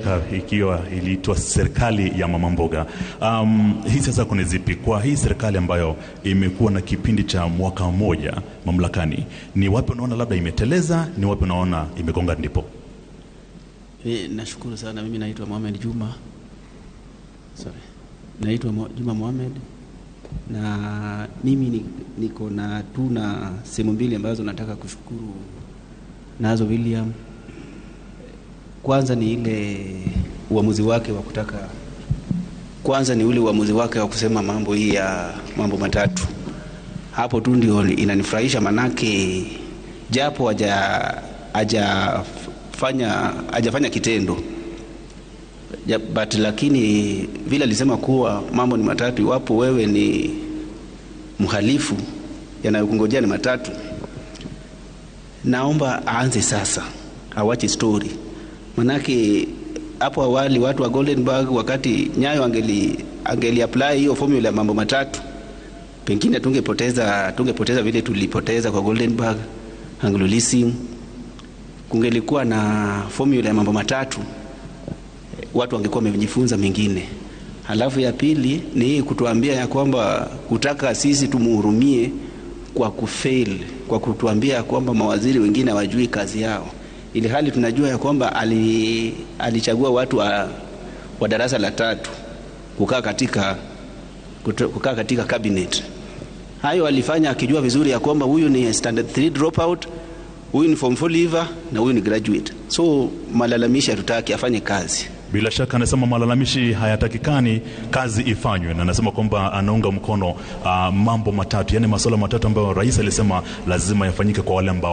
shaka ikiwa iliitwa serikali ya mama mboga. Hii sasa kuna zipi kwa hii serikali ambayo imekuwa na kipindi cha mwaka mmoja mamlakani? Ni wapi unaona labda imeteleza, ni wapi unaona imegonga ndipo? Nashukuru sana. Mimi naitwa Juma. Naitwa Juma Mohamed, na mimi niko na sehemu mbili ambazo nataka kushukuru nazo William. Kwanza ni ile uamuzi wake wa kusema mambo hii ya mambo matatu. Hapo tu ndio inanifurahisha, manake japo hajafanya kitendo, but lakini vile alisema kuwa mambo ni matatu, iwapo wewe ni mhalifu yanayokungojea ni matatu, naomba aanze sasa, awache story. Manake hapo awali watu wa Goldenberg, wakati Nyayo angeli apply hiyo formula ya mambo matatu, pengine tungepoteza vile tulipoteza kwa Goldenberg, Anglo Leasing. Kungelikuwa na formula ya mambo matatu, watu wangekuwa wamejifunza mengine. Halafu ya pili ni kutuambia ya kwamba kutaka sisi tumuhurumie kwa kufail, kwa kutuambia kwamba mawaziri wengine hawajui kazi yao, ili hali tunajua ya kwamba alichagua watu wa darasa la 3 kukaa katika cabinet. Hayo alifanya akijua vizuri ya kwamba huyu ni standard 3 dropout, huyu ni form 4 leaver, na huyu ni graduate. So malalamishi hatutaki, afanye kazi. Bila shaka anasema malalamishi hayatakikani, kazi ifanywe, na anasema kwamba anaunga mkono mambo matatu, yani masuala matatu ambayo rais alisema lazima yafanyike kwa wale ambao